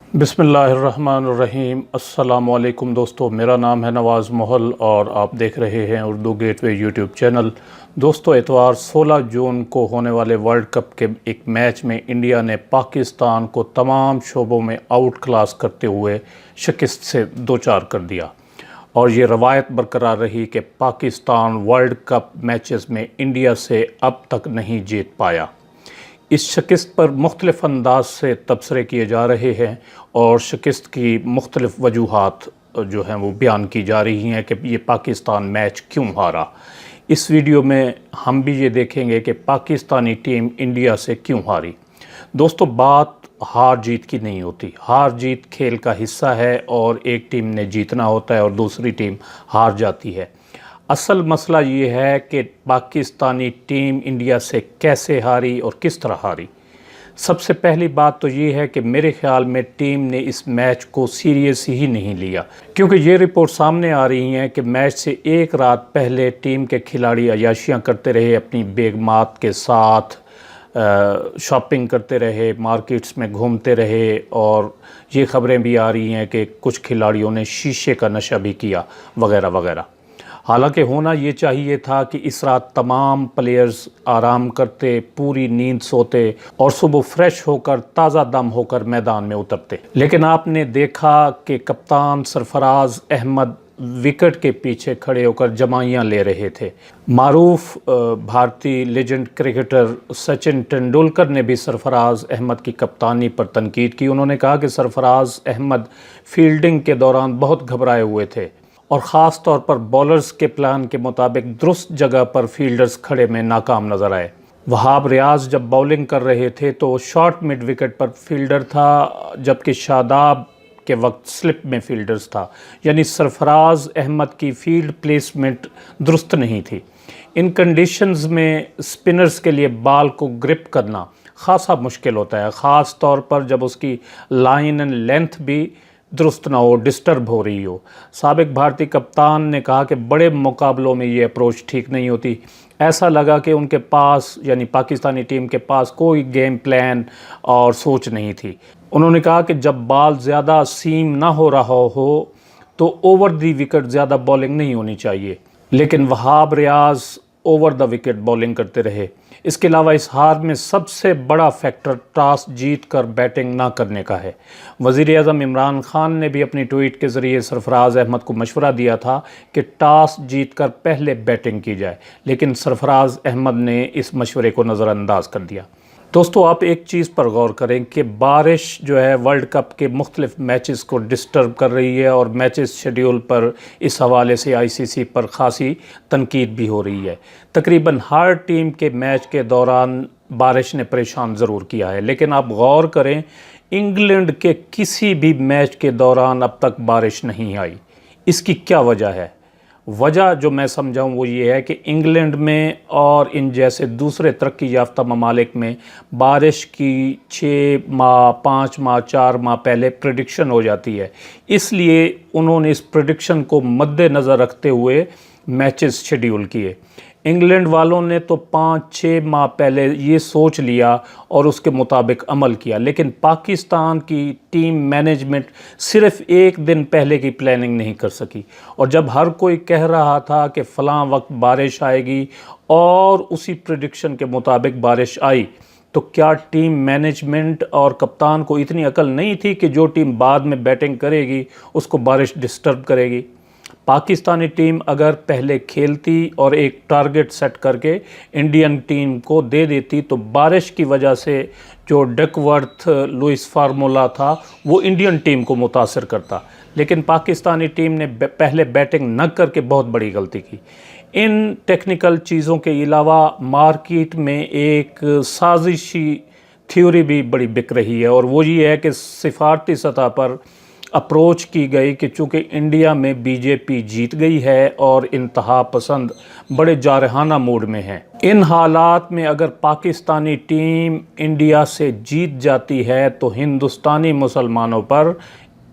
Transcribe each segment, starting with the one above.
बिस्मिल्लाहिर्रहमानिर्रहीम। अस्सलाम वालेकुम दोस्तों, मेरा नाम है नवाज़ महल और आप देख रहे हैं उर्दू गेटवे यूट्यूब चैनल। दोस्तों, इतवार 16 जून को होने वाले वर्ल्ड कप के एक मैच में इंडिया ने पाकिस्तान को तमाम शोबों में आउट क्लास करते हुए शिकस्त से दो चार कर दिया और ये रवायत बरकरार रही कि पाकिस्तान वर्ल्ड कप मैचेस में इंडिया से अब तक नहीं जीत पाया। इस शिकस्त पर मुख्तलिफ़ अंदाज से तबसरे किए जा रहे हैं और शिकस्त की मुख्तलिफ़ वजूहात जो हैं वो बयान की जा रही हैं कि ये पाकिस्तान मैच क्यों हारा। इस वीडियो में हम भी ये देखेंगे कि पाकिस्तानी टीम इंडिया से क्यों हारी। दोस्तों, बात हार जीत की नहीं होती। हार जीत खेल का हिस्सा है और एक टीम ने जीतना होता है और दूसरी टीम हार जाती है। असल मसला ये है कि पाकिस्तानी टीम इंडिया से कैसे हारी और किस तरह हारी। सबसे पहली बात तो ये है कि मेरे ख्याल में टीम ने इस मैच को सीरियस ही नहीं लिया, क्योंकि ये रिपोर्ट सामने आ रही हैं कि मैच से एक रात पहले टीम के खिलाड़ी अय्याशियाँ करते रहे, अपनी बेगमात के साथ शॉपिंग करते रहे, मार्केट्स में घूमते रहे और ये ख़बरें भी आ रही हैं कि कुछ खिलाड़ियों ने शीशे का नशा भी किया वगैरह वगैरह। हालांकि होना ये चाहिए था कि इस रात तमाम प्लेयर्स आराम करते, पूरी नींद सोते और सुबह फ्रेश होकर ताज़ा दम होकर मैदान में उतरते। लेकिन आपने देखा कि कप्तान सरफराज अहमद विकेट के पीछे खड़े होकर जमाइयाँ ले रहे थे। मारूफ भारतीय लेजेंड क्रिकेटर सचिन तेंदुलकर ने भी सरफराज अहमद की कप्तानी पर तनकीद की। उन्होंने कहा कि सरफराज अहमद फील्डिंग के दौरान बहुत घबराए हुए थे और ख़ास तौर पर बॉलर्स के प्लान के मुताबिक दुरुस्त जगह पर फील्डर्स खड़े में नाकाम नज़र आए। वहाब रियाज जब बॉलिंग कर रहे थे तो शॉर्ट मिड विकेट पर फील्डर था, जबकि शादाब के वक्त स्लिप में फील्डर्स था। यानी सरफराज अहमद की फील्ड प्लेसमेंट दुरुस्त नहीं थी। इन कंडीशंस में स्पिनर्स के लिए बॉल को ग्रिप करना खासा मुश्किल होता है, ख़ास तौर पर जब उसकी लाइन एंड लेंथ भी दुरुस्त ना हो, डिस्टर्ब हो रही हो। साबिक भारतीय कप्तान ने कहा कि बड़े मुकाबलों में ये अप्रोच ठीक नहीं होती। ऐसा लगा कि उनके पास यानी पाकिस्तानी टीम के पास कोई गेम प्लान और सोच नहीं थी। उन्होंने कहा कि जब बॉल ज़्यादा सीम ना हो रहा हो तो ओवर द विकेट ज़्यादा बॉलिंग नहीं होनी चाहिए, लेकिन Wahab Riaz over the wicket bowling करते रहे। इसके अलावा इस हार में सबसे बड़ा फैक्टर टॉस जीत कर बैटिंग ना करने का है। वज़ीर-ए-आज़म इमरान खान ने भी अपनी ट्वीट के ज़रिए सरफराज अहमद को मशवरा दिया था कि टॉस जीत कर पहले बैटिंग की जाए, लेकिन सरफराज अहमद ने इस मशवरे को नज़रअंदाज कर दिया। दोस्तों, आप एक चीज़ पर गौर करें कि बारिश जो है वर्ल्ड कप के मुख्तलिफ मैचेस को डिस्टर्ब कर रही है और मैचेस शेड्यूल पर इस हवाले से आईसीसी पर ख़ासी तनकीद भी हो रही है। तकरीबन हर टीम के मैच के दौरान बारिश ने परेशान ज़रूर किया है, लेकिन आप गौर करें इंग्लैंड के किसी भी मैच के दौरान अब तक बारिश नहीं आई। इसकी क्या वजह है? वजह जो मैं समझाऊँ वो ये है कि इंग्लैंड में और इन जैसे दूसरे तरक्की याफ्ता ममालिक में बारिश की 6 माह, 5 माह, 4 माह पहले प्रेडिक्शन हो जाती है। इसलिए उन्होंने इस प्रेडिक्शन को मद्देनज़र रखते हुए मैचेस शेड्यूल किए। इंग्लैंड वालों ने तो 5-6 माह पहले ये सोच लिया और उसके मुताबिक अमल किया, लेकिन पाकिस्तान की टीम मैनेजमेंट सिर्फ़ एक दिन पहले की प्लानिंग नहीं कर सकी। और जब हर कोई कह रहा था कि फ़लाँ वक्त बारिश आएगी और उसी प्रेडिक्शन के मुताबिक बारिश आई, तो क्या टीम मैनेजमेंट और कप्तान को इतनी अकल नहीं थी कि जो टीम बाद में बैटिंग करेगी उसको बारिश डिस्टर्ब करेगी? पाकिस्तानी टीम अगर पहले खेलती और एक टारगेट सेट करके इंडियन टीम को दे देती तो बारिश की वजह से जो डकवर्थ लुइस फार्मूला था वो इंडियन टीम को मुतासर करता। लेकिन पाकिस्तानी टीम ने पहले बैटिंग न करके बहुत बड़ी गलती की। इन टेक्निकल चीज़ों के अलावा मार्केट में एक साजिशी थ्योरी भी बड़ी बिक रही है और वो ये है कि सिफारती सतह पर अप्रोच की गई कि चूँकि इंडिया में बीजेपी जीत गई है और इंतहा पसंद बड़े जारहाना मूड में हैं। इन हालात में अगर पाकिस्तानी टीम इंडिया से जीत जाती है तो हिंदुस्तानी मुसलमानों पर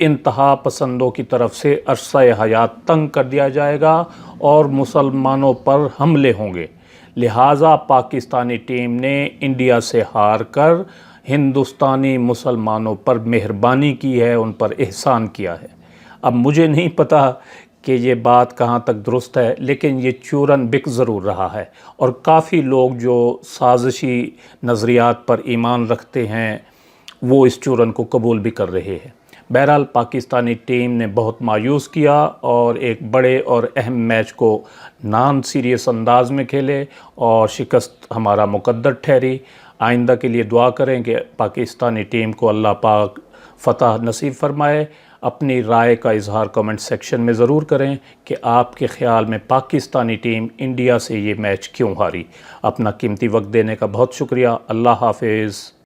इंतहा पसंदों की तरफ से अरसा हयात तंग कर दिया जाएगा और मुसलमानों पर हमले होंगे। लिहाजा पाकिस्तानी टीम ने इंडिया से हार कर ہندوستانی مسلمانوں پر مہربانی کی ہے، ان پر احسان کیا ہے۔ اب مجھے نہیں پتہ کہ یہ بات کہاں تک درست ہے، لیکن یہ چورن بک ضرور رہا ہے، اور کافی لوگ جو سازشی نظریات پر ایمان رکھتے ہیں وہ اس چورن کو قبول بھی کر رہے ہیں۔ بہرحال پاکستانی ٹیم نے بہت مایوس کیا اور ایک بڑے اور اہم میچ کو نان سیریس انداز میں کھیلے، اور شکست ہمارا مقدر ٹھہری۔ آئندہ کے لیے دعا کریں کہ پاکستانی ٹیم کو اللہ پاک فتح نصیب فرمائے۔ اپنی رائے کا اظہار کمنٹ سیکشن میں ضرور کریں کہ آپ کے خیال میں پاکستانی ٹیم انڈیا سے یہ میچ کیوں ہاری۔ اپنا قیمتی وقت دینے کا بہت شکریہ۔ اللہ حافظ۔